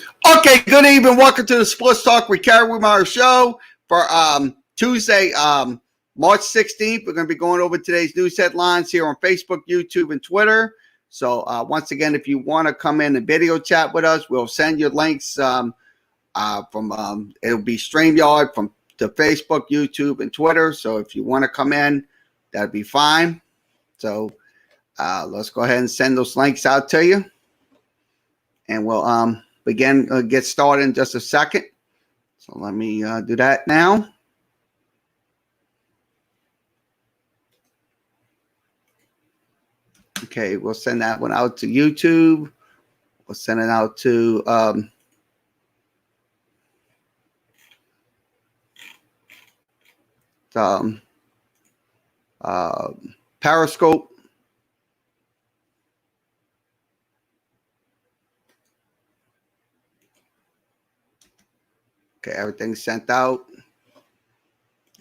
Okay, good evening. Welcome to the Sports Talk with Kerry Wehmeyer show for Tuesday, March 16th. We're going to be going over today's news headlines here on Facebook, YouTube, and Twitter. So once again, if you want to come in and video chat with us, we'll send you links from it'll be StreamYard from to Facebook, YouTube, and Twitter. So if you want to come in, that'd be fine. So let's go ahead and send those links out to you, and we'll get started in just a second. So let me do that now. Okay, we'll send that one out to YouTube. We'll send it out to Periscope. Okay, everything's sent out.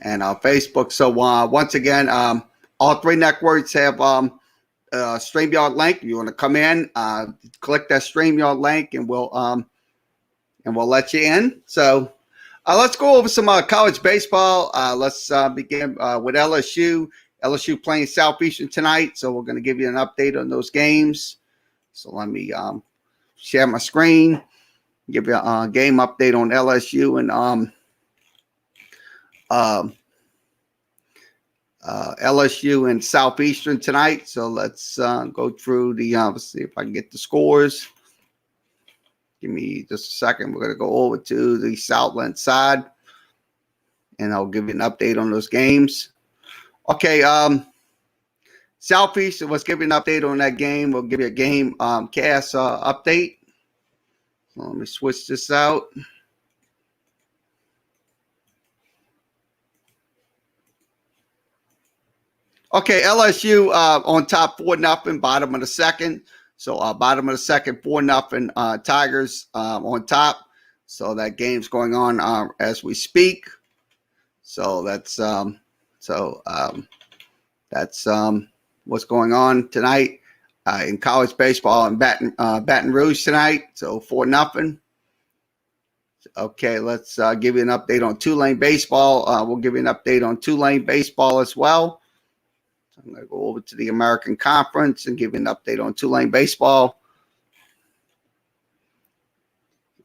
And Facebook. So once again, all three networks have StreamYard link. If you want to come in, click that StreamYard link, and we'll let you in. So let's go over some college baseball. Let's begin with LSU. LSU playing Southeastern tonight, so we're going to give you an update on those games. So let me share my screen, give you a game update on LSU and LSU and Southeastern tonight. So let's go through the let's see if I can get the scores. Give me just a second. We're going to go over to the Southland side, and I'll give you an update on those games. Okay, Southeastern, let's give you an update on that game. We'll give you a game cast update. So let me switch this out. Okay, LSU on top 4-0, bottom of the second. So bottom of the second, 4-0 Tigers on top. So that game's going on as we speak. So that's what's going on tonight in college baseball in Baton Rouge tonight. So 4-0. Okay, let's give you an update on Tulane baseball. We'll give you an update on Tulane baseball as well. I'm going to go over to the American Conference and give you an update on Tulane baseball.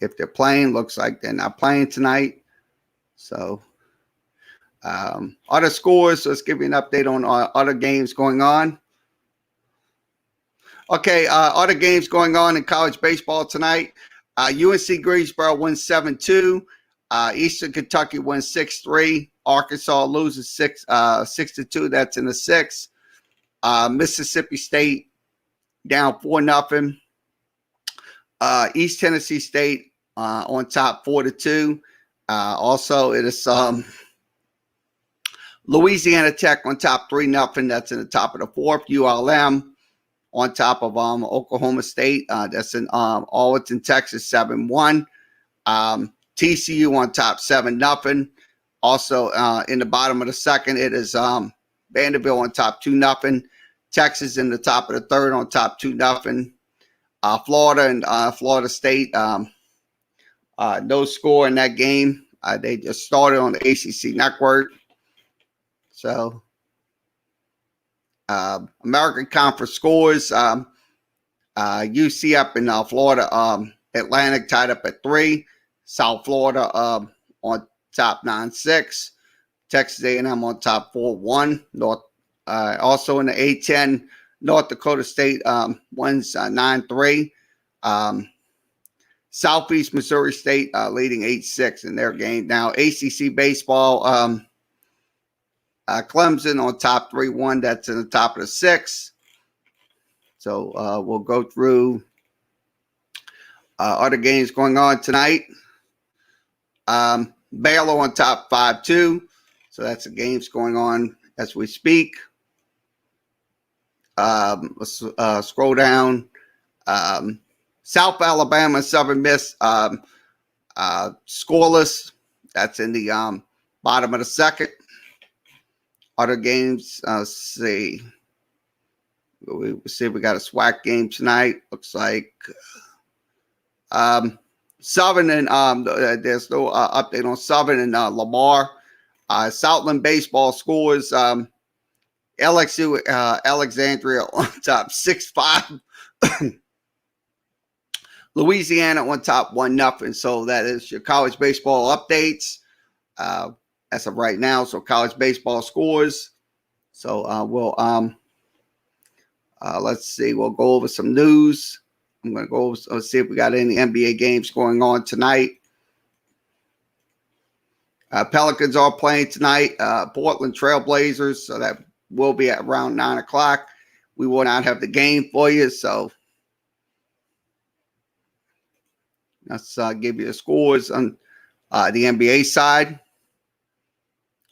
If they're playing, looks like they're not playing tonight. So, other scores, let's give you an update on other games going on. Okay, other games going on in college baseball tonight. UNC Greensboro wins 7-2. Eastern Kentucky wins 6-3. Arkansas loses 6-2. That's in the sixth. Mississippi State down 4-0. East Tennessee State on top 4-2. Also, it is Louisiana Tech on top 3-0. That's in the top of the fourth. ULM on top of Oklahoma State. That's in Arlington, Texas, 7-1. TCU on top 7-0. Also in the bottom of the second, it is Vanderbilt on top 2-0. Texas in the top of the third on top 2-0. Florida and Florida State, no score in that game. They just started on the ACC network. So American Conference scores. UC up in Florida, Atlantic tied up at 3. South Florida on top 9-6. Texas A&M on top 4-1. North also in the A10, North Dakota State wins 9-3. Southeast Missouri State leading 8-6 in their game. Now ACC baseball, Clemson on top 3-1. That's in the top of the sixth. So we'll go through other games going on tonight. Baylor on top 5-2. So that's the games going on as we speak. Let's scroll down. South Alabama and Southern Miss scoreless. That's in the bottom of the second. Other games, let's see. We see we got a SWAC game tonight. Looks like Southern and there's no update on Southern and Lamar. Southland baseball scores. LXU Alexandria on top 6-5. Louisiana on top 1-0. So that is your college baseball updates as of right now. So college baseball scores. So we'll let's see. We'll go over some news. I'm going to go over, see if we got any NBA games going on tonight. Pelicans are playing tonight. Portland Trailblazers. So that will be at around 9 o'clock. We will not have the game for you. So let's give you the scores on the NBA side.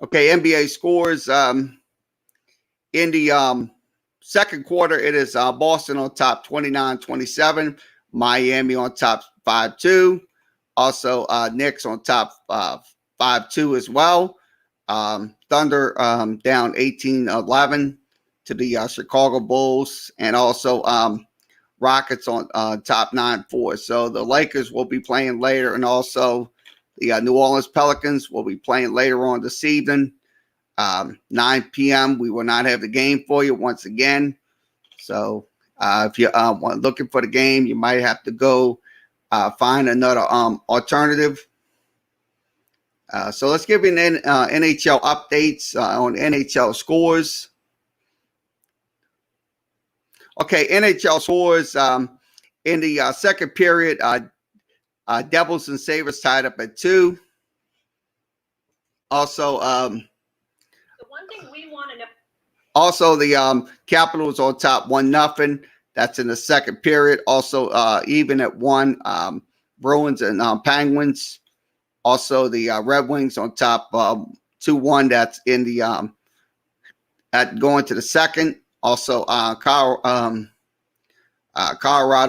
Okay, NBA scores. In the second quarter, it is Boston on top 29-27. Miami on top 5-2. Also, Knicks on top 5-2 as well. Thunder down 18-11 to the Chicago Bulls. And also Rockets on top 9-4. So the Lakers will be playing later. And also the New Orleans Pelicans will be playing later on this evening. 9 p.m. We will not have the game for you once again. So if you're looking for the game, you might have to go find another alternative. So let's give you an NHL updates on NHL scores. Okay, NHL scores in the second period. Devils and Sabres tied up at 2. Also, the one thing we want to know. Also, the Capitals on top 1-0. That's in the second period. Also, even at 1. Bruins and Penguins. Also, the Red Wings on top 2-1. That's in the at going to the second. Also, Colorado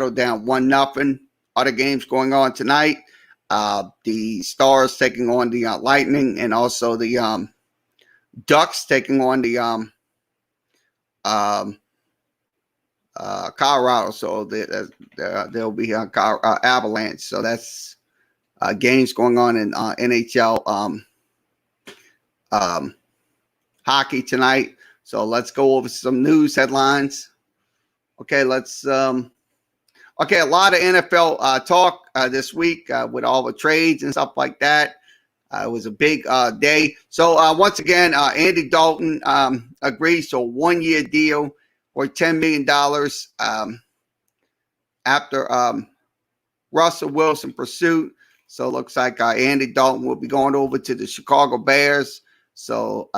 down 1-0. Other games going on tonight. The Stars taking on the Lightning, and also the Ducks taking on the Colorado. So there'll be Avalanche. So that's games going on in NHL hockey tonight. So let's go over some news headlines. Okay, let's okay, a lot of NFL talk this week with all the trades and stuff like that. It was a big day. So once again, Andy Dalton agrees to a 1-year deal for $10 million after Russell Wilson pursuit. So it looks like Andy Dalton will be going over to the Chicago Bears. So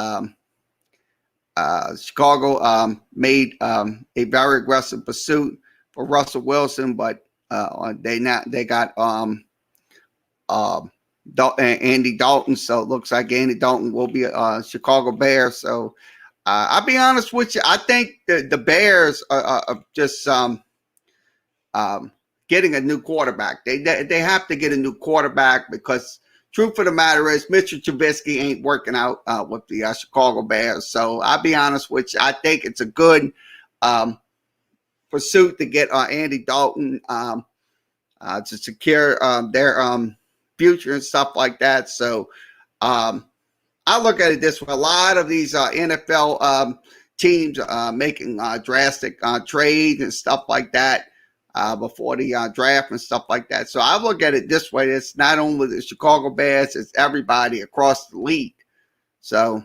Chicago made a very aggressive pursuit for Russell Wilson, but they got Andy Dalton. So it looks like Andy Dalton will be a Chicago Bear. So I'll be honest with you. I think the Bears are just getting a new quarterback. They have to get a new quarterback because truth of the matter is Mitchell Trubisky ain't working out with the Chicago Bears. So I'll be honest with you. I think it's a good pursuit to get Andy Dalton to secure their future and stuff like that. So I look at it this way. A lot of these NFL teams making drastic trades and stuff like that before the draft and stuff like that. So I look at it this way. It's not only the Chicago Bears, it's everybody across the league. So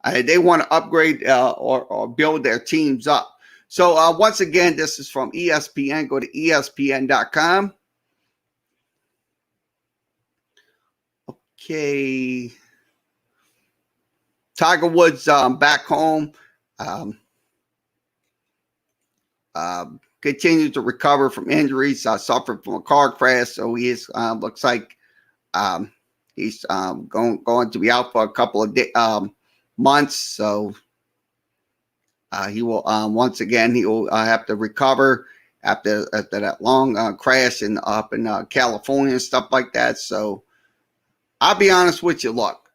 they want to upgrade or build their teams up. So once again, this is from ESPN. Go to ESPN.com. Okay. Tiger Woods back home. Continues to recover from injuries. Suffered from a car crash. So he is looks like he's going to be out for a couple of months. So he will once again he will have to recover after that long crash up in California and stuff like that. So I'll be honest with you. Look,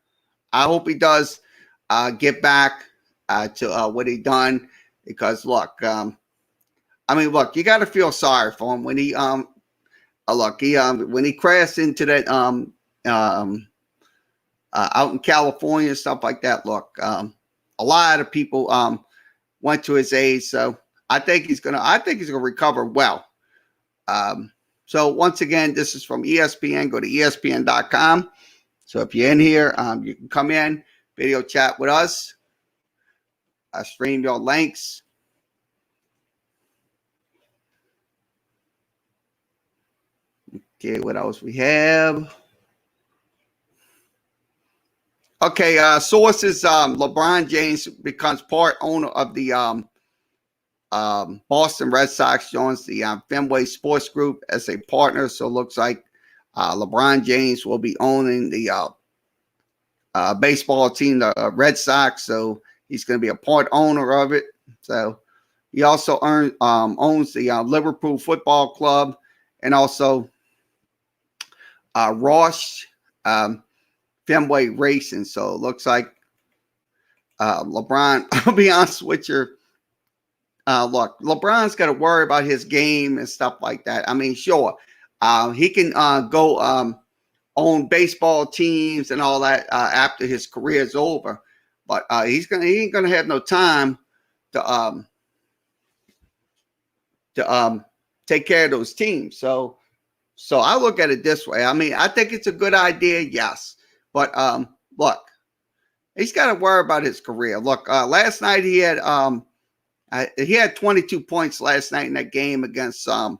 I hope he does get back to what he done, because look, I mean, look, you got to feel sorry for him when he Look, he when he crashed into that out in California and stuff like that. Look, a lot of people went to his aid, so I think he's gonna recover well. So once again, this is from ESPN. Go to ESPN.com. So if you're in here, you can come in, video chat with us, stream your links. Okay, what else we have? Okay, sources: LeBron James becomes part owner of the Boston Red Sox, joins the Fenway Sports Group as a partner. So it looks like LeBron James will be owning the baseball team, the Red Sox. So he's going to be a part owner of it. So he also owns the Liverpool Football Club and also Roche Fenway Racing. So it looks like LeBron, I'll be honest with you. Look, LeBron's got to worry about his game and stuff like that. I mean, sure, he can go own baseball teams and all that after his career is over, but he ain't gonna have no time to take care of those teams. So I look at it this way. I mean, I think it's a good idea, yes, but look, he's got to worry about his career. Look, last night he had 22 points last night in that game against the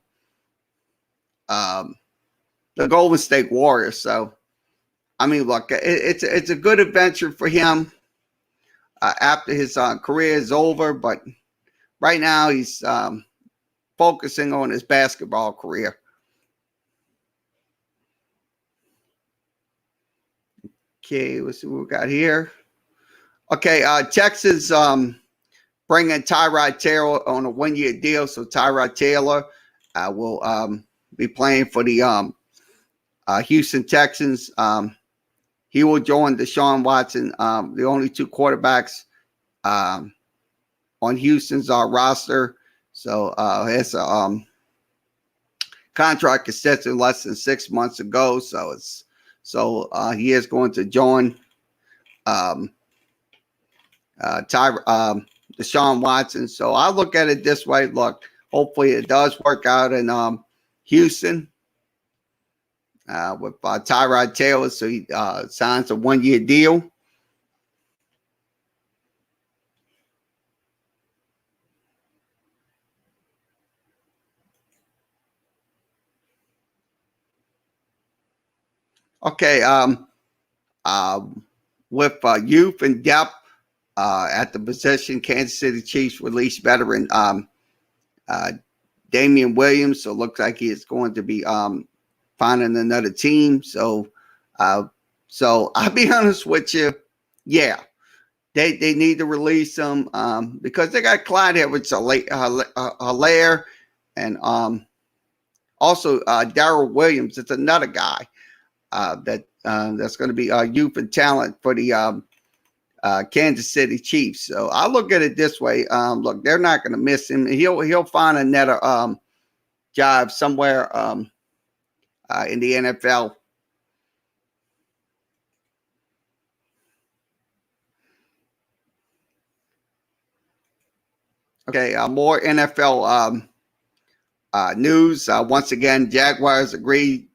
Golden State Warriors. So, I mean, look, it's a good adventure for him after his career is over. But right now, he's focusing on his basketball career. Okay, let's see what we got here. Okay, Texas bringing Tyrod Taylor on a 1-year deal. So Tyrod Taylor will be playing for the Houston Texans. He will join Deshaun Watson, the only two quarterbacks on Houston's roster. So his contract is set to less than 6 months ago. So he is going to join Deshaun Watson. So I look at it this way. Look, hopefully it does work out in Houston with Tyrod Taylor. So he signs a 1-year deal. Okay, with youth and depth at the position, Kansas City Chiefs released veteran Damian Williams. So it looks like he is going to be finding another team. So I'll be honest with you. Yeah, they need to release him because they got Clyde Edwards-Helaire and also Darrell Williams. It's another guy that's going to be youth and talent for the Kansas City Chiefs. So I look at it this way. Look, they're not going to miss him. He'll find another job somewhere in the NFL. Okay, more NFL news. Once again, Jaguars agreed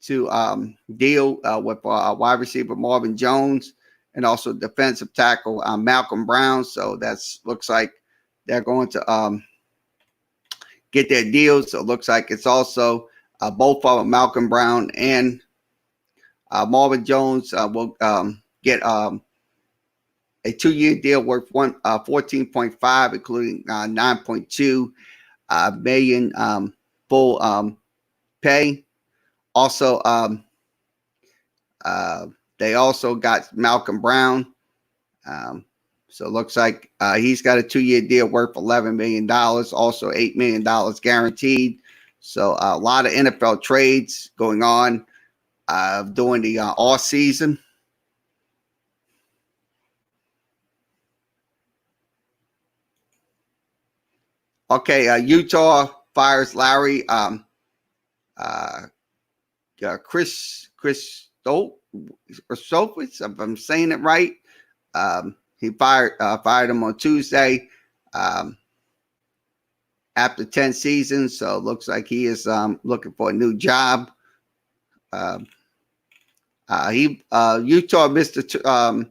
to deal with wide receiver Marvin Jones and also defensive tackle Malcolm Brown. So that's looks like they're going to get their deals. So it looks like it's also both of them, Malcolm Brown and Marvin Jones, will get a 2-year deal worth 14.5, including 9.2 million full pay. Also, they also got Malcolm Brown. So it looks like he's got a 2-year deal worth $11 million, also $8 million guaranteed. So a lot of NFL trades going on during the off season. Okay, Utah fires Larry uh, Chris Stolfitz, if I'm saying it right. He fired him on Tuesday after 10 seasons. So it looks like he is looking for a new job. Utah missed the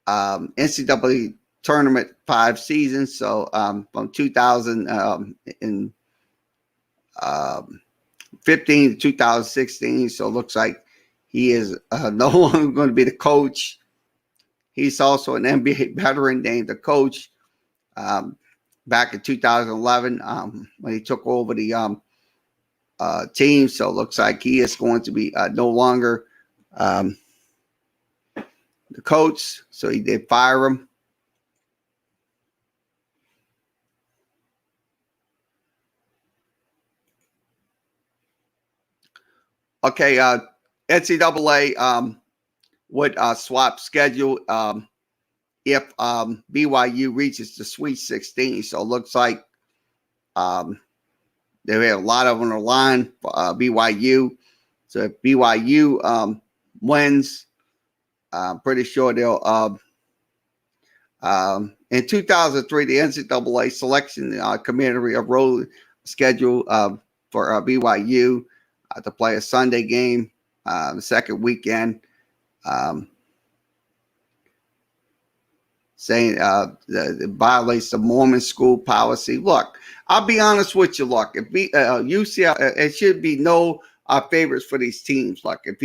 NCAA tournament 5 seasons. So from 2015 to 2016. So it looks like he is no longer going to be the coach. He's also an NBA veteran named the coach back in 2011 when he took over the team. So it looks like he is going to be no longer the coach. So he did fire him. Okay, NCAA would swap schedule if BYU reaches the Sweet 16. So it looks like they have a lot of on the line for BYU. So if BYU wins, I'm pretty sure they'll. In 2003, the NCAA selection committee wrote schedule for BYU to play a Sunday game the second weekend. Saying it violates the Mormon school policy. Look, I'll be honest with you. Look, if UCLA, it should be no favorites for these teams. Like if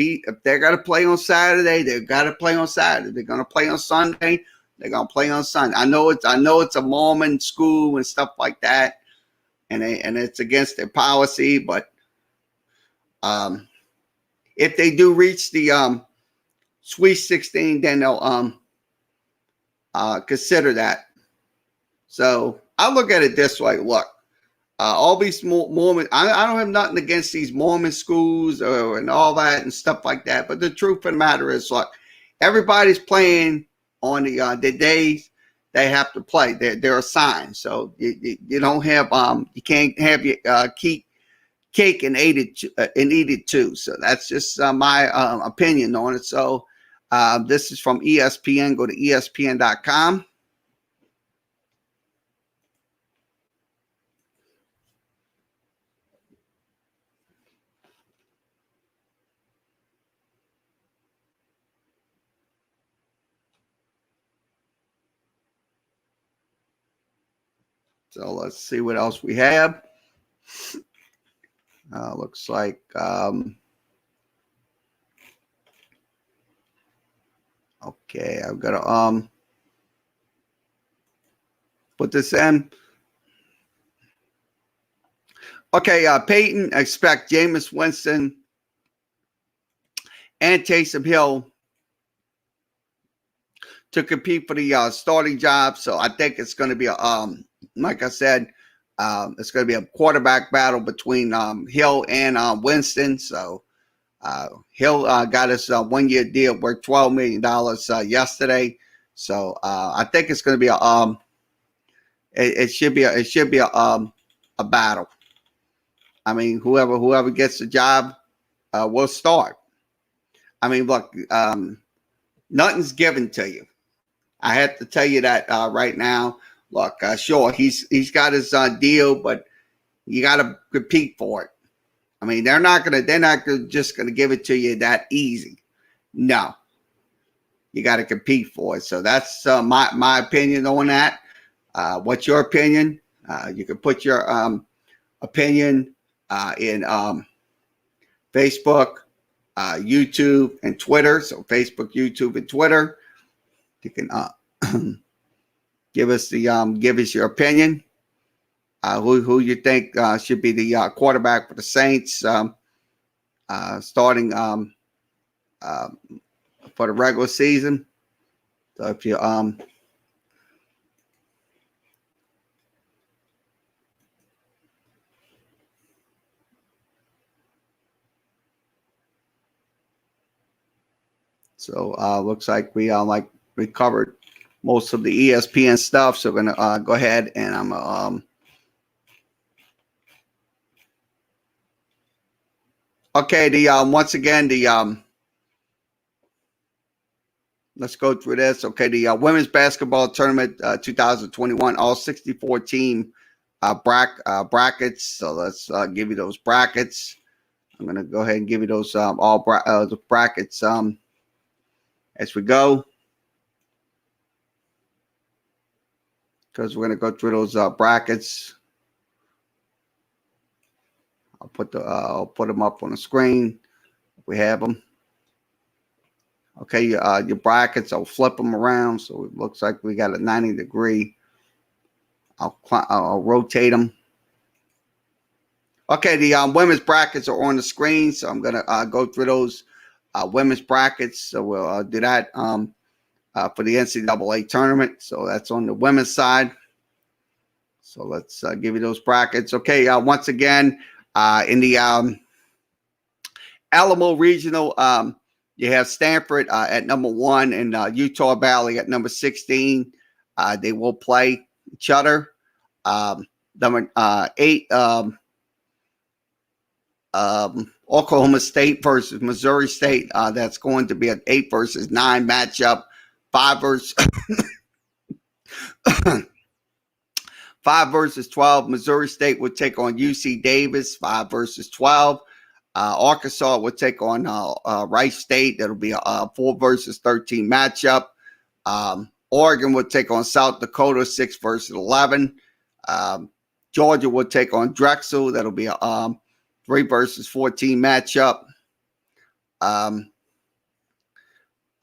they're gonna play on Saturday, they've got to play on Saturday. They're gonna play on Sunday, they're gonna play on Sunday. I know it's a Mormon school and stuff like that, and it's against their policy. But if they do reach the Sweet 16, then they'll consider that. So I look at it this way. Look, all these Mormon, I don't have nothing against these Mormon schools and all that and stuff like that. But the truth of the matter is, look, everybody's playing on the days they have to play. They're assigned. So you don't have you can't have your cake and eat it too. So that's just my opinion on it. So this is from ESPN. Go to ESPN.com. So let's see what else we have. Looks like okay, I've got to put this in. Okay, Peyton, expect Jameis Winston and Taysom Hill to compete for the starting job. So I think it's going to be like I said, it's going to be a quarterback battle between Hill and Winston. So Hill got his 1-year deal worth $12 million yesterday. So I think it's going to be it should be a battle. I mean, whoever gets the job will start. I mean, look, nothing's given to you. I have to tell you that right now. Look, sure, he's got his deal, but you got to compete for it. I mean, they're not just gonna give it to you that easy. No, you got to compete for it. So that's my opinion on that. What's your opinion? You can put your opinion in Facebook, YouTube, and Twitter. So Facebook, YouTube, and Twitter. You can give us your opinion. Who you think should be the quarterback for the Saints starting for the regular season. So if you looks like we covered most of the ESPN stuff. So we're gonna go ahead and I'm Okay, the once again the let's go through this. Okay, the women's basketball tournament 2021, all 64 team brackets. So let's give you those brackets. I'm gonna go ahead and give you those the brackets as we go, because we're gonna go through those brackets. I'll put them up on the screen. We have them. Okay, your brackets. I'll flip them around so it looks like we got a 90-degree. I'll rotate them. Okay, the women's brackets are on the screen, so I'm gonna go through those women's brackets. So we'll do that for the NCAA tournament. So that's on the women's side. So let's give you those brackets. Okay, once again, in the Alamo Regional, you have Stanford at number 1 and Utah Valley at number 16. They will play each other. Number 8, Oklahoma State versus Missouri State. That's going to be an 8 versus 9 matchup. 5 versus 12. Missouri State would take on UC Davis. 5 versus 12. Arkansas would take on Rice State. That'll be a 4 versus 13 matchup. Oregon would take on South Dakota. 6 versus 11. Georgia would take on Drexel. That'll be a 3 versus 14 matchup.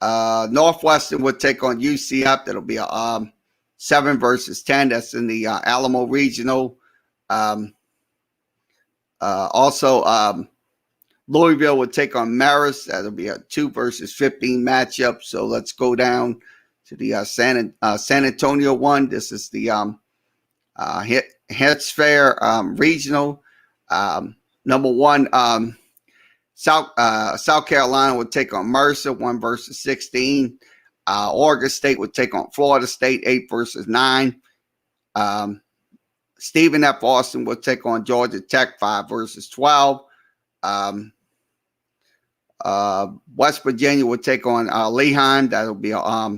Northwestern would take on UCF. That'll be a 7 versus 10. That's in the Alamo Regional. Also, Louisville would take on Marist. That'll be a 2 versus 15 matchup. So let's go down to the San Antonio one. This is the Heads Fair Regional. Number 1, South Carolina would take on Mercer. 1 versus 16. Oregon State would take on Florida State. 8 versus 9. Stephen F. Austin would take on Georgia Tech. 5 versus 12. West Virginia would take on Lehigh. That'll be a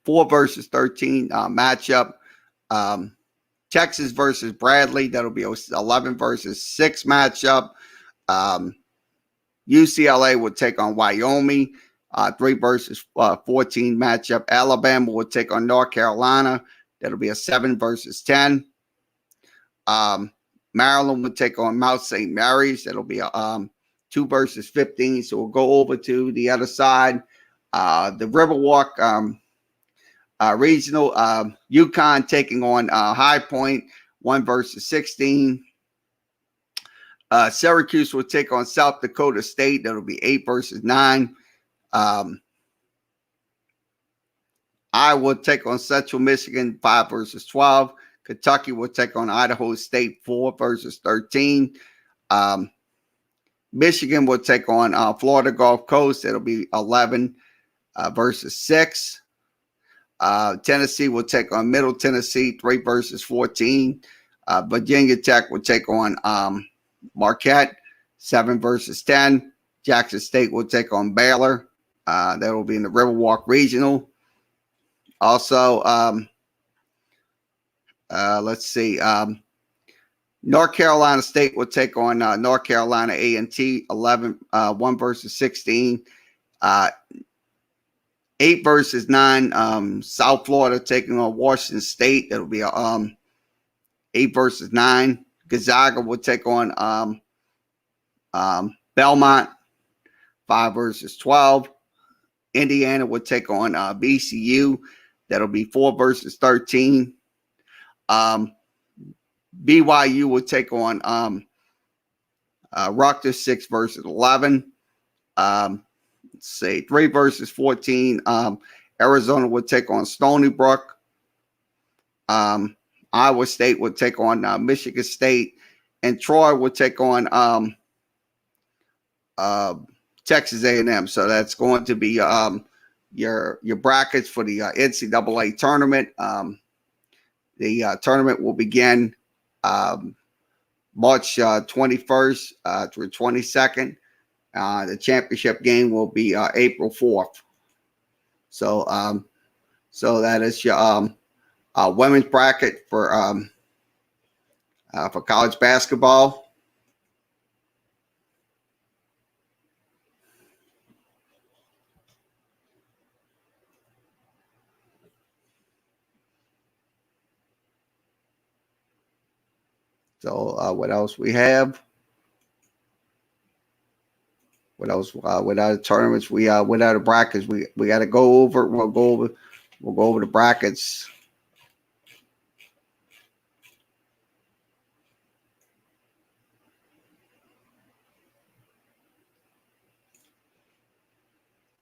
4 versus 13 matchup. Texas versus Bradley. That'll be a 11 versus 6 matchup. UCLA would take on Wyoming. 3 versus 14 matchup. Alabama would take on North Carolina. That'll be a 7 versus 10. Maryland would take on Mount St. Mary's. That'll be a 2 versus 15. So we'll go over to the other side. The Riverwalk Regional. UConn taking on High Point. 1 versus 16. Syracuse will take on South Dakota State. That'll be 8 versus 9. Iowa will take on Central Michigan. 5 versus 12. Kentucky will take on Idaho State. 4 versus 13. Michigan will take on Florida Gulf Coast. It'll be 11 versus 6. Tennessee will take on Middle Tennessee. 3 versus 14. Virginia Tech will take on Marquette. 7 versus 10. Jackson State will take on Baylor. That will be in the Riverwalk Regional. Also, let's see. North Carolina State will take on North Carolina A&T. 1 versus 16. 8 versus 9. South Florida taking on Washington State. That'll be a 8 versus 9. Gonzaga will take on Belmont. 5 versus 12. Indiana will take on BCU. That'll be 4 versus 13. BYU will take on Rutgers. 6 versus 11. Let's see, 3 versus 14. Arizona will take on Stony Brook. Iowa State will take on Michigan State, and Troy will take on Texas A&M. So that's going to be your brackets for the NCAA tournament. The tournament will begin March 21st through 22nd. The championship game will be April 4th. So so that is your women's bracket for college basketball. So what else we have? What else? Without the tournaments, without the brackets, we got to go over. We'll go over the brackets.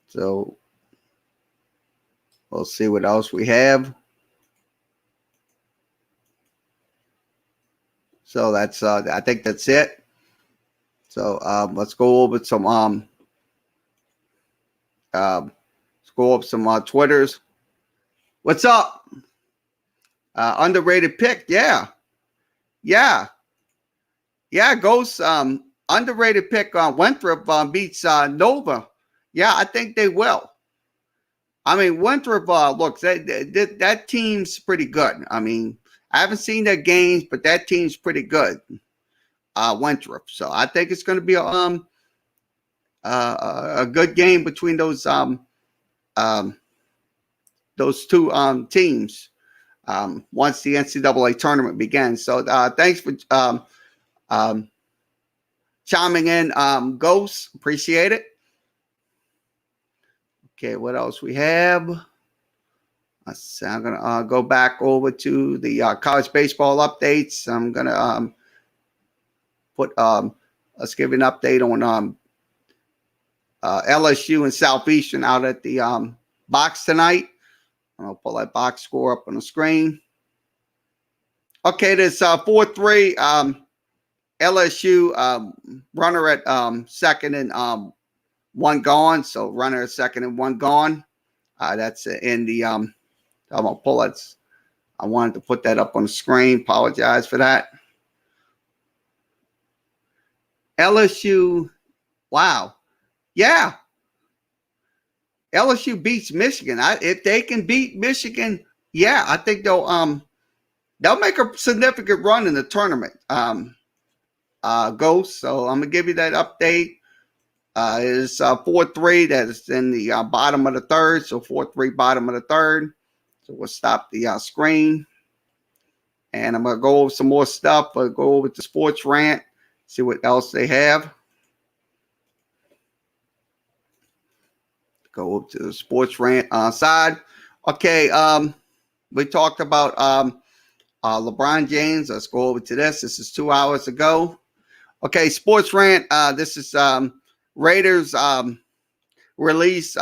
So we'll see what else we have. So that's I think that's it. So let's go over some let's go over some Twitters. What's up? Underrated pick, yeah. Ghost. Underrated pick on Winthrop beats Nova. Yeah, I think they will. I mean, Winthrop, look, that team's pretty good. I mean, I haven't seen their games, but that team's pretty good. Winthrop. So I think it's going to be a good game between those two teams once the NCAA tournament begins. So thanks for chiming in, Ghost. Appreciate it. Okay, what else we have? I'm going to go back over to the college baseball updates. I'm going to put let's give an update on LSU and Southeastern out at the box tonight. I'll pull that box score up on the screen. Okay, there's 4-3 LSU runner at second and one gone. So runner at second and one gone. That's in the I'm gonna pull that. I wanted to put that up on the screen. Apologize for that. LSU, wow, yeah. LSU beats Michigan. If they can beat Michigan, yeah, I think they'll make a significant run in the tournament. Ghost. So I'm gonna give you that update. It's 4-3. That's in the bottom of the third. So 4-3, bottom of the third. So we'll stop the screen, and I'm gonna go over some more stuff. I'll go over to Sports Rant, see what else they have. Go up to the Sports Rant side. Okay, we talked about LeBron James. Let's go over to this. This is 2 hours ago. Okay, Sports Rant. This is Raiders release.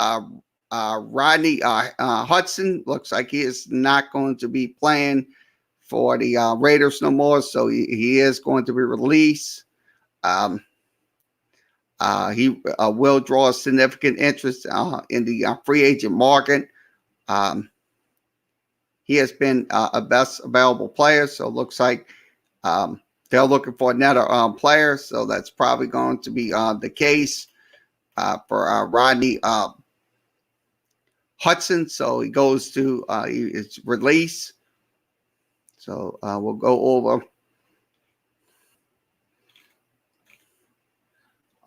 Rodney Hudson looks like he is not going to be playing for the Raiders no more, so he is going to be released. He will draw significant interest in the free agent market. He has been a best available player, so it looks like they're looking for another player. So that's probably going to be the case for Rodney Hudson. So he goes to his release. So we'll go over.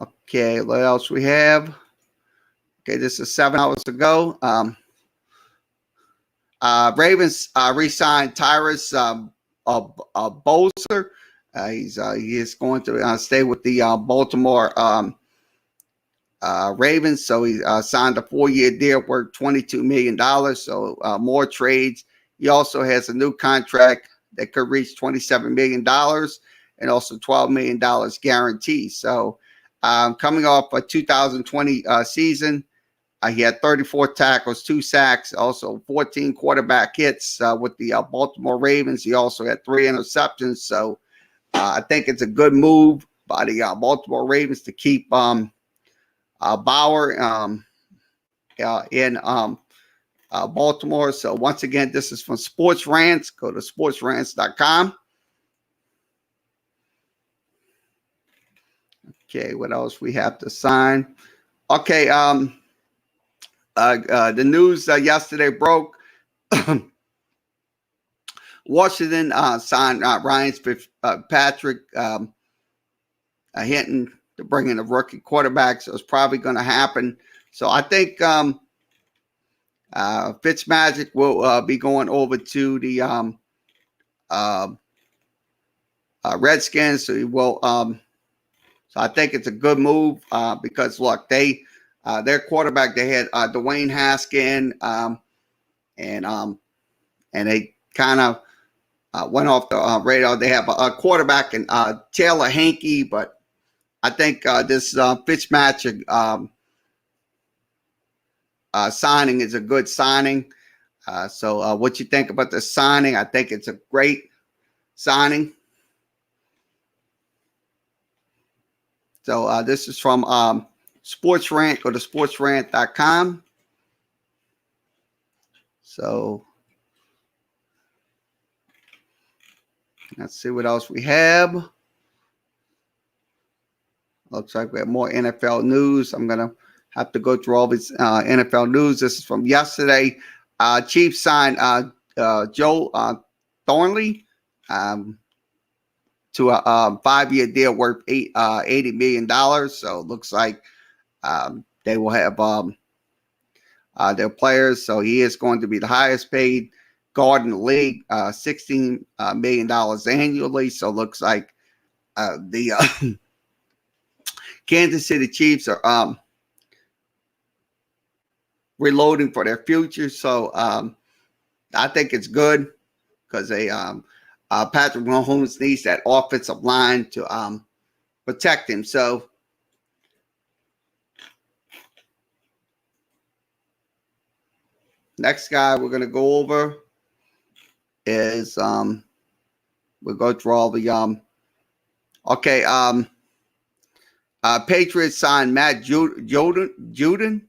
Okay, what else we have? Okay, this is 7 hours ago. Ravens re-signed Tyrus Bolzer. He is going to stay with the Baltimore Ravens. So he signed a 4-year deal worth $22 million. So more trades. He also has a new contract that could reach $27 million and also $12 million guaranteed. So coming off a 2020 season, he had 34 tackles, 2 sacks, also 14 quarterback hits with the Baltimore Ravens. He also had 3 interceptions. So I think it's a good move by the Baltimore Ravens to keep Bauer in Baltimore. So once again, this is from Sports Rants. Go to sportsrants.com. Okay, what else we have to sign? Okay, the news yesterday broke. Washington signed Ryan Fitzpatrick, Hinton to bring in a rookie quarterback, so it's probably going to happen. So I think Fitzmagic will be going over to the Redskins. So he will. So I think it's a good move because look, their quarterback, they had Dwayne Haskin, and they kind of went off the radar. They have a quarterback in Taylor Hanke, but I think this Fitzmagic signing is a good signing. So what you think about the signing? I think it's a great signing. So this is from Sports Rant. Go to sportsrant.com. So let's see what else we have. Looks like we have more NFL news. I'm going to have to go through all this NFL news. This is from yesterday. Chiefs signed Joe Thornley to a 5-year deal worth $80 million. So it looks like they will have their players. So he is going to be the highest paid guard in the league, $16 million annually. So it looks like the Kansas City Chiefs are reloading for their future. So I think it's good because Patrick Mahomes needs that offensive line to protect him. So next guy we're going to go over is we'll go through all the Patriots signed Matt Judon.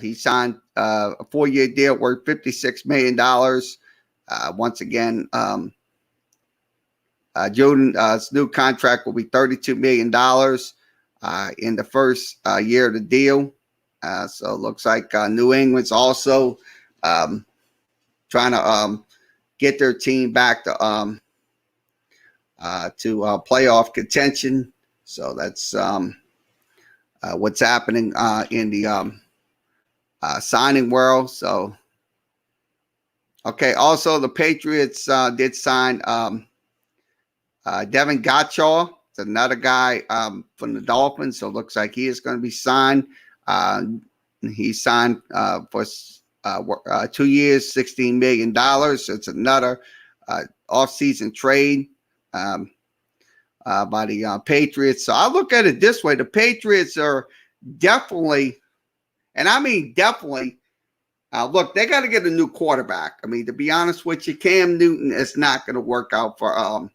He signed a 4-year deal worth $56 million. Once again, Juden's new contract will be $32 million in the first year of the deal. So it looks like New England's also trying to get their team back to playoff contention. So that's what's happening in the signing world. So, okay. Also, the Patriots did sign Devin Gottschall. It's another guy from the Dolphins. So it looks like he is going to be signed. He signed for 2 years, $16 million. So it's another offseason trade by the Patriots. So I look at it this way. The Patriots are definitely, and I mean definitely, look, they got to get a new quarterback. I mean, to be honest with you, Cam Newton is not going to work out for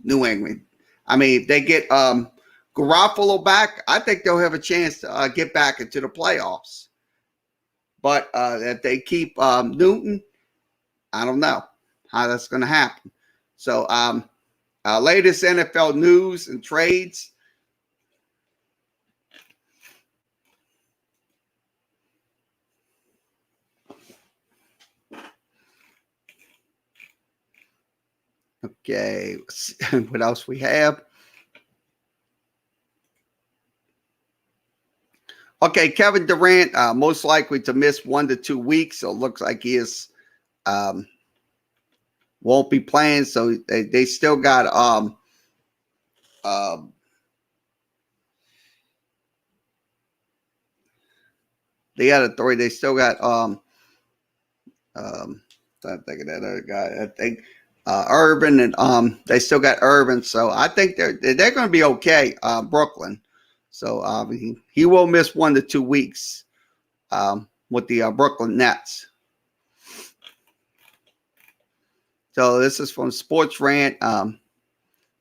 New England. I mean, if they get Garoppolo back, I think they'll have a chance to get back into the playoffs. But if they keep Newton, I don't know how that's going to happen. So latest NFL news and trades. Okay, what else we have? Okay, Kevin Durant most likely to miss 1 to 2 weeks. So it looks like he is won't be playing. So they still got the other three. They still got trying to think of that other guy. I think Urban and they still got Urban. So I think they're going to be okay. Brooklyn. So he will miss 1 to 2 weeks with the Brooklyn Nets. So this is from Sports Rant.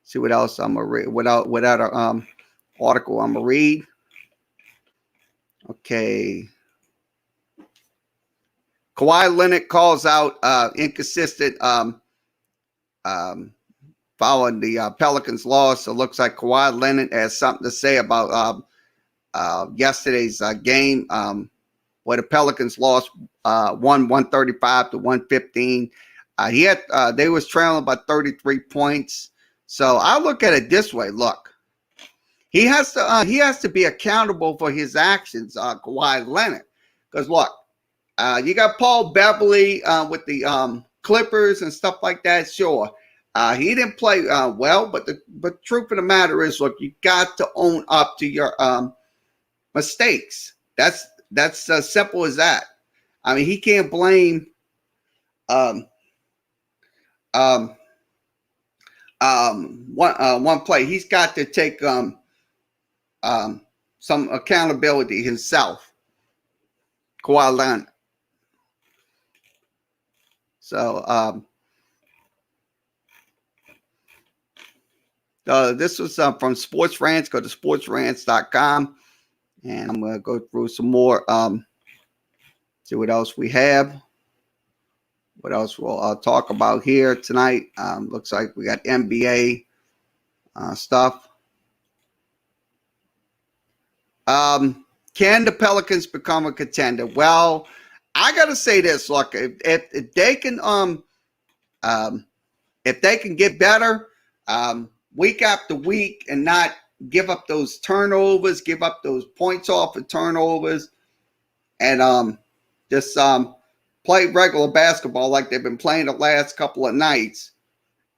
See what else I'm gonna read. Without an article I'm gonna read. Okay. Kawhi Leonard calls out inconsistent following the Pelicans loss. It looks like Kawhi Leonard has something to say about yesterday's game, where the Pelicans lost 135 to 115. They was trailing by 33 points. So I look at it this way. Look, he has to be accountable for his actions, Kawhi Leonard. Because look, you got Paul Beverly with the Clippers and stuff like that. Sure, he didn't play well, but the truth of the matter is, look, you got to own up to your mistakes. That's as simple as that. I mean, he can't blame one play. He's got to take some accountability himself, Kawhi Leonard. So this was from Sports Rants. Go to sportsrants.com, and I'm going to go through some more. See what else we have. What else we'll talk about here tonight. Looks like we got NBA stuff. Can the Pelicans become a contender? Well, I got to say this. Look, if they can get better week after week and not give up those turnovers, give up those points off of turnovers, and just play regular basketball like they've been playing the last couple of nights,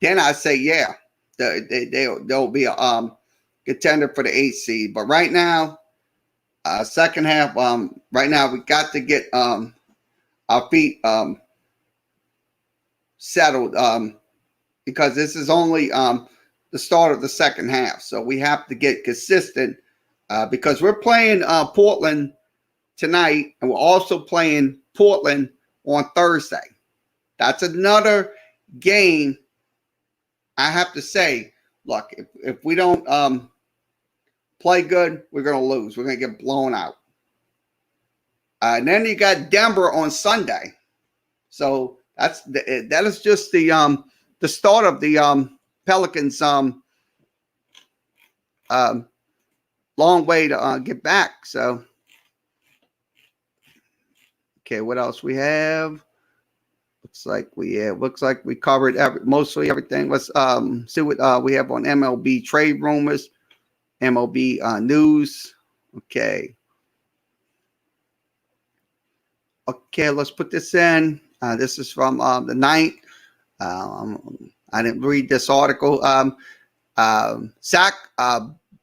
then I say, yeah, they'll be a contender for the 8th seed. But right now, second half, right now we got to get our feet settled because this is only the start of the second half. So we have to get consistent because we're playing Portland tonight, and we're also playing Portland on Thursday. That's another game. I have to say, look, if we don't play good, we're going to lose. We're going to get blown out. And then you got Denver on Sunday. So that is just the start of the Pelicans long way to get back. So okay, what else we have? Looks like we covered mostly everything. Let's see what we have on MLB trade rumors, MLB news. Okay, let's put this in. This is from the 9th. I didn't read this article. Zach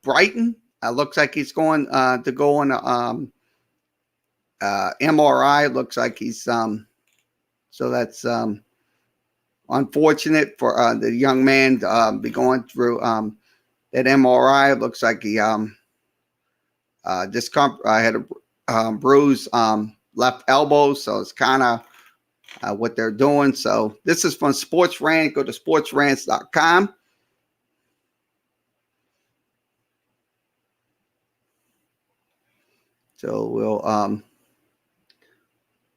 Brighton looks like he's going to go on MRI. Looks like he's so that's unfortunate for the young man to be going through that MRI. It looks like he had a bruise left elbow, so it's kind of what they're doing. So this is from Sports Rant. Go to sportsrants.com. So we'll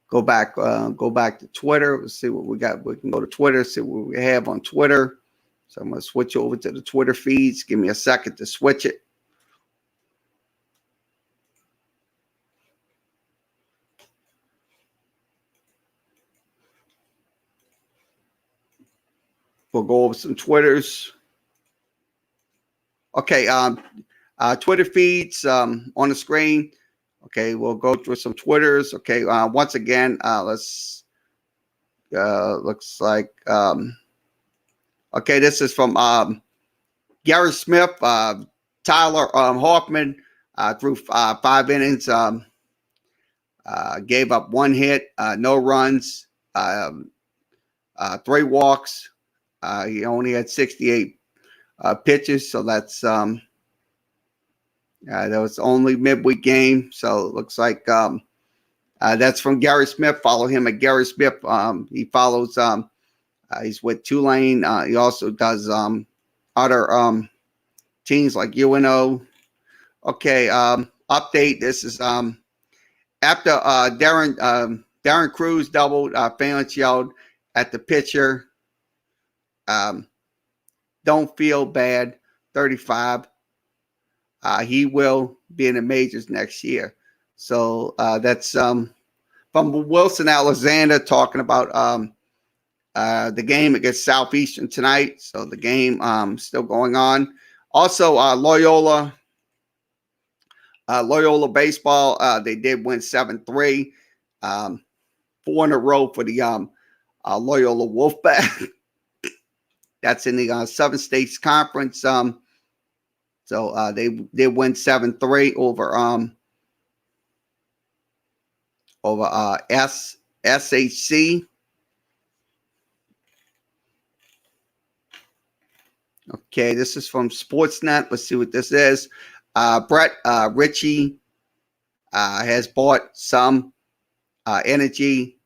go back to Twitter. Let's see what we got. We can go to Twitter, see what we have on Twitter. So I'm going to switch over to the Twitter feeds. Give me a second to switch it. We'll go over some Twitters. Okay, Twitter feeds on the screen. Okay, we'll go through some Twitters. Okay, once again, let's looks like okay, this is from Gary Smith, Tyler Hoffman threw 5 innings, gave up 1 hit, no runs, 3 walks. He only had 68 pitches, so that's that was only midweek game. So it looks like that's from Gary Smith. Follow him at Gary Smith. He follows. He's with Tulane. He also does other teams like UNO. Okay, update. This is after Darren Cruz doubled. Fans yelled at the pitcher. Don't feel bad. 35. He will be in the majors next year. So that's from Wilson Alexander talking about the game against Southeastern tonight. So the game still going on. Also, Loyola baseball. They did win 7-3, 4 in a row for the Loyola Wolfpack. That's in the Seven States Conference. So they win 7-3 over SHC. Okay, this is from Sportsnet. Let's see what this is. Brett Ritchie has bought some energy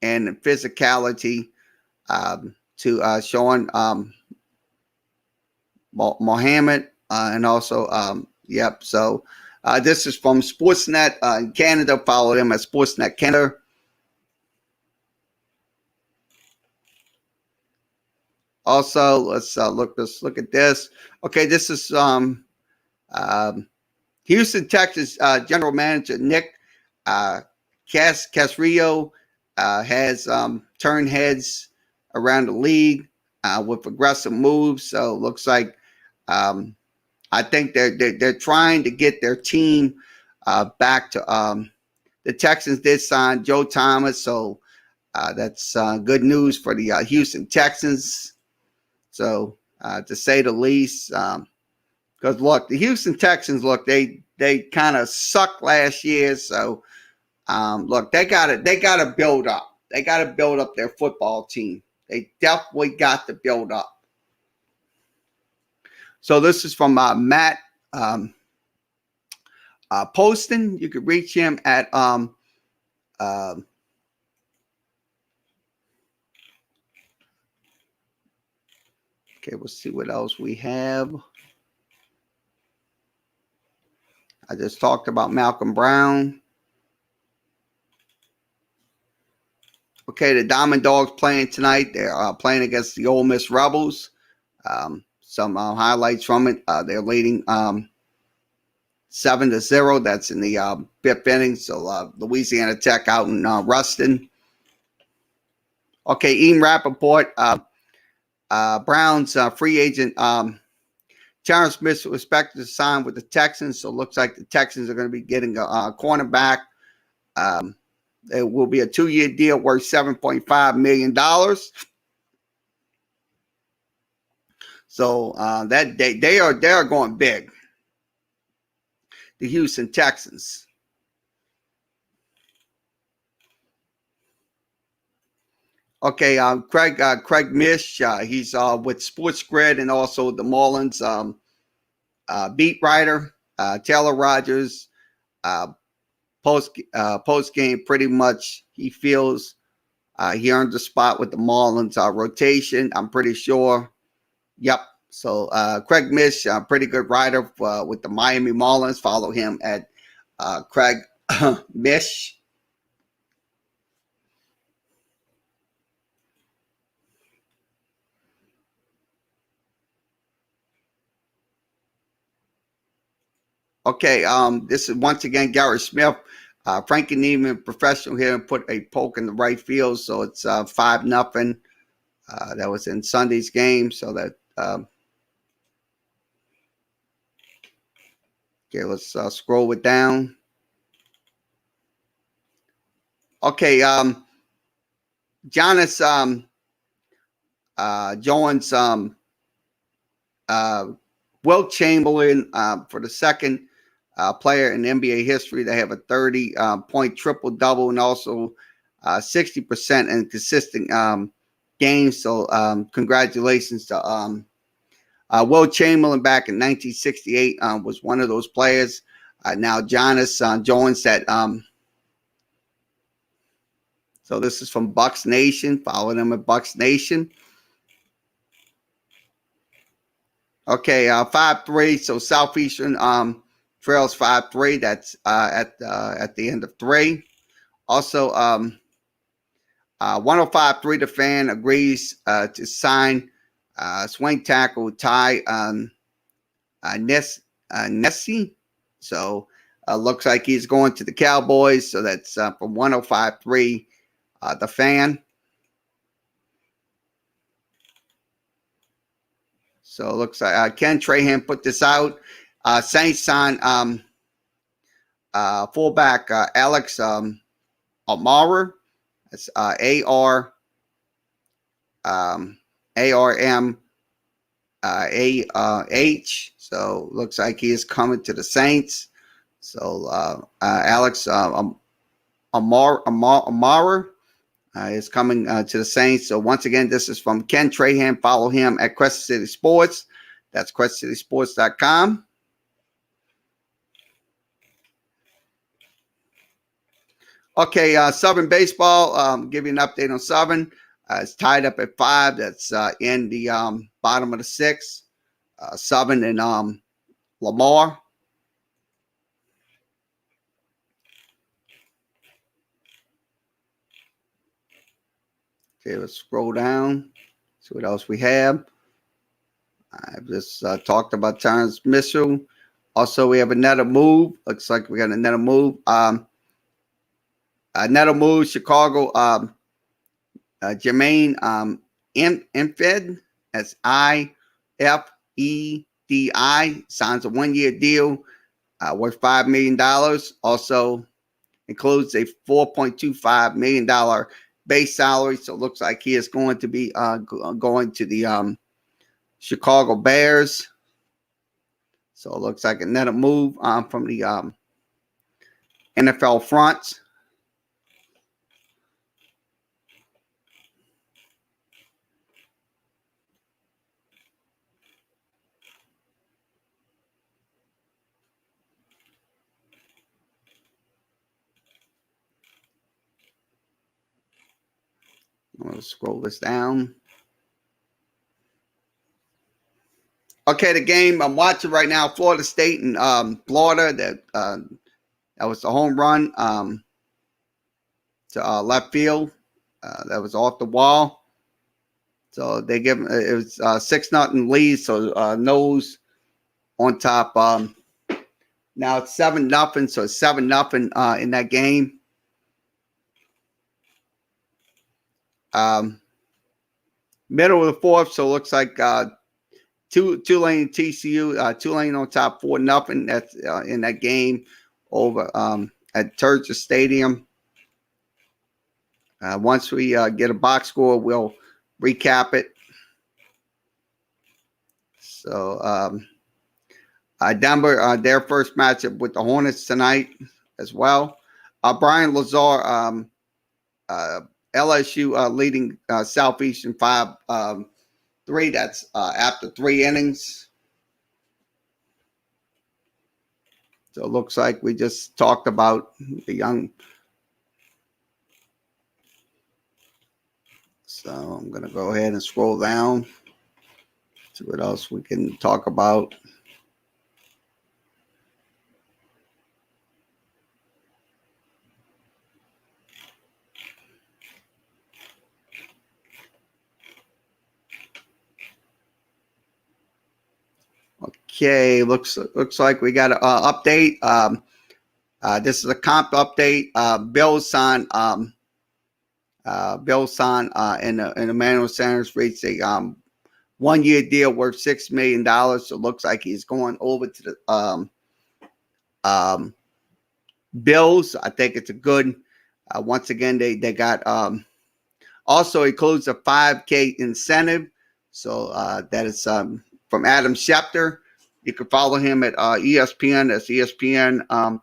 and physicality to Sean Mohammed and also yep. So this is from Sportsnet in Canada. Follow them at Sportsnet Canada. Also, let's look at this. Okay, this is Houston, Texas general manager Nick Casrillo has turned heads around the league with aggressive moves. So it looks like I think they're trying to get their team back to the Texans did sign Joe Thomas, so that's good news for the Houston Texans. So to say the least, because look, the Houston Texans they kind of sucked last year. So look, they gotta build up. They gotta build up their football team. They definitely got to build up. So this is from Matt Poston. You could reach him at okay, we'll see what else we have. I just talked about Malcolm Brown. Okay, the Diamond Dogs playing tonight. They're playing against the Ole Miss Rebels. Some highlights from it. They're leading 7-0. That's in the fifth inning. So Louisiana Tech out in Ruston. Okay, Ian Rappaport. Browns free agent Terrence Smith was expected to sign with the Texans, so it looks like the Texans are going to be getting a cornerback. It will be a 2-year deal worth $7.5 million. So that they are going big. The Houston Texans. Okay, Craig Mish, he's with Sports Grid and also the Marlins beat writer. Taylor Rogers, post game, pretty much he feels he earned the spot with the Marlins rotation. I'm pretty sure. Yep. So Craig Mish, pretty good writer with the Miami Marlins. Follow him at Craig Mish. Okay, this is once again Garrett Smith. Frankie Neiman, professional here, put a poke in the right field, so it's 5-0. That was in Sunday's game, so that. Okay, let's scroll it down. Okay, Jonas Jones, Wilt Chamberlain for the second player in NBA history. They have a 30-point triple-double and also 60% in consistent games. So congratulations to Wilt Chamberlain back in 1968 was one of those players. Now Jonas Jones that so this is from Bucks Nation. Follow them at Bucks Nation. Okay, 5-3. So Southeastern trails 5-3. That's at the end of 3. Also, 105.3 The Fan agrees to sign Swing tackle Ty Nessie. So looks like he's going to the Cowboys. So that's from 105.3 The Fan. So it looks like Ken Trahan put this out. Saints signed fullback Alex Amara. That's ARMAH. So looks like he is coming to the Saints. So Alex Amara is coming to the Saints. So once again, this is from Ken Trahan. Follow him at Crescent City Sports. That's CrescentCitySports.com. Okay, Southern baseball. Give you an update on Southern. It's tied up at 5. That's in the bottom of the 6th. Southern and Lamar. Okay, let's scroll down. See what else we have. I just talked about Terrence Mitchell. Also, we have another move. Looks like we got another move. Another move, Chicago. Jermaine Infed. That's IFEDI. Signs a 1-year deal worth $5 million. Also includes a $4.25 million base salary. So it looks like he is going to be going to the Chicago Bears. So it looks like another move from the NFL front. I'm going to scroll this down. Okay, the game I'm watching right now, Florida State and Florida. That was the home run to left field. That was off the wall. So they give it was 6-0 lead. So Nose on top. Now it's 7-0. So it's 7-0 in that game. Middle of the 4th. So it looks like Tulane TCU. Tulane on top 4-0. That's in that game over at Turgis Stadium. Once we get a box score, we'll recap it. So Denver, their first matchup with the Hornets tonight as well. Brian Lazar, LSU leading Southeastern 5-3. That's after 3 innings. So it looks like we just talked about the young. So I'm going to go ahead and scroll down. See what else we can talk about. Okay, looks like we got an update. This is a comp update. Bill Son and Emmanuel Sanders reached a 1-year deal worth $6 million. So it looks like he's going over to the Bills. I think it's a good. Once again, they got also includes a $5K incentive. So that is from Adam Schefter. You can follow him at ESPN. That's ESPN.com.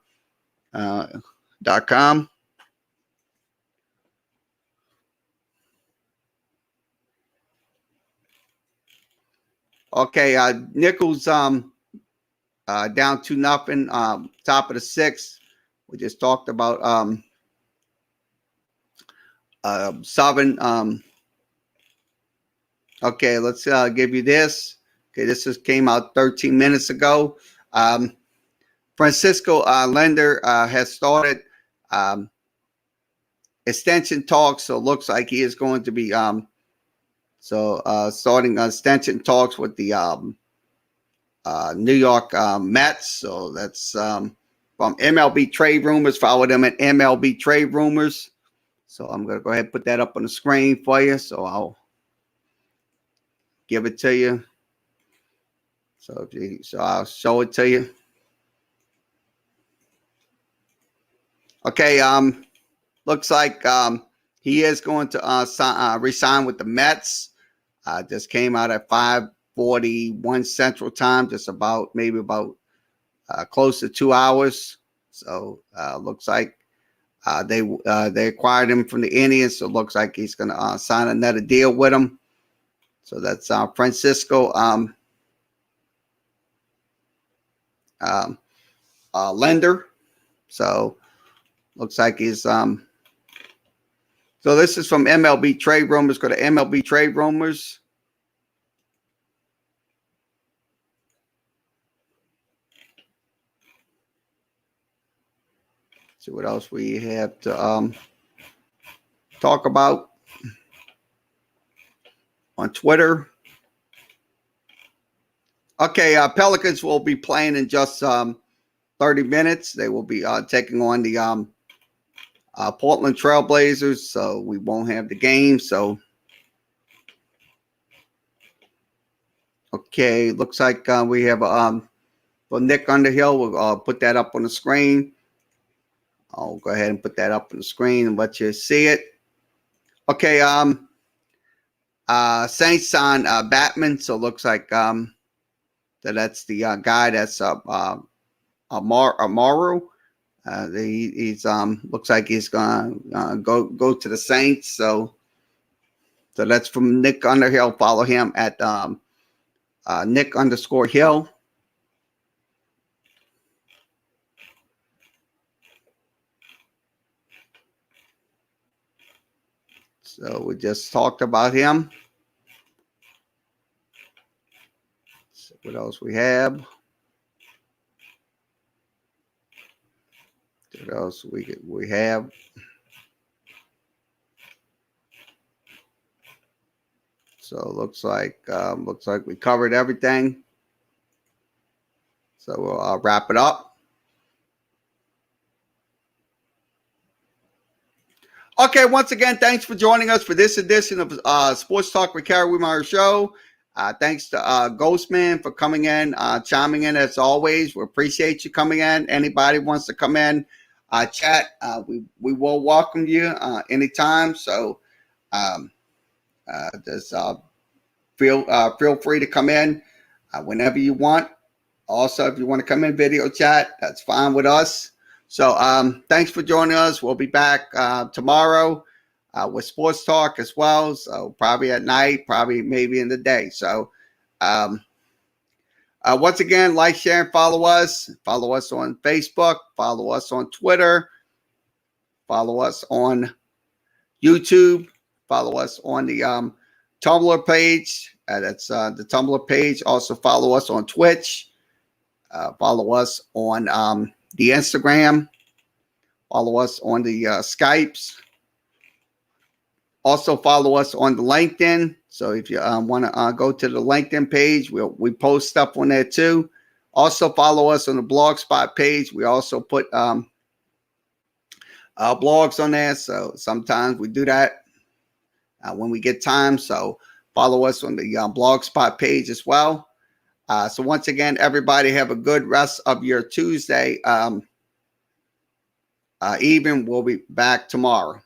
Okay, Nichols down 2-0. Top of the 6th. We just talked about Southern. Okay, let's give you this. Okay, this just came out 13 minutes ago. Francisco Lender has started extension talks, so it looks like he is going to be So starting extension talks with the New York Mets. So that's from MLB Trade Rumors. Follow them at MLB Trade Rumors. So I'm going to go ahead and put that up on the screen for you. So I'll give it to you. So I'll show it to you. Okay. Looks like he is going to resign with the Mets. Just came out at 5:41 Central Time, just about close to 2 hours. So looks like they acquired him from the Indians. So it looks like he's going to sign another deal with him. So that's Francisco Lender. So looks like he's so this is from MLB Trade Rumors. Go to MLB Trade Rumors. See what else we have to talk about on Twitter. Okay, Pelicans will be playing in just 30 minutes. They will be taking on the Portland Trailblazers, so we won't have the game. So, okay, looks like we have for Nick Underhill. We'll put that up on the screen. I'll go ahead and put that up on the screen and let you see it. Okay, Saints on Batman. So it looks like that's the guy that's Amaru. He's looks like he's gonna go to the Saints. So that's from Nick Underhill. Follow him at Nick_Hill. So we just talked about him. So what else we have? What else we have? So it looks like we covered everything. So we'll wrap it up. Okay, once again, thanks for joining us for this edition of Sports Talk with Kerry Wehmeyer Show. Thanks to Ghostman for coming in, chiming in as always. We appreciate you coming in. Anybody wants to come in, chat, we will welcome you anytime. So just feel free to come in whenever you want. Also, if you want to come in video chat, that's fine with us. So thanks for joining us. We'll be back tomorrow with Sports Talk as well. So probably at night, probably maybe in the day. So once again, like, share, and follow us. Follow us on Facebook. Follow us on Twitter. Follow us on YouTube. Follow us on the Tumblr page. That's the Tumblr page. Also follow us on Twitch. Follow us on the Instagram. Follow us on the Skypes. Also follow us on the LinkedIn. So if you want to go to the LinkedIn page, we post stuff on there too. Also follow us on the Blogspot page. We also put blogs on there. So sometimes we do that when we get time. So follow us on the Blogspot page as well. So once again, everybody have a good rest of your Tuesday evening. We'll be back tomorrow.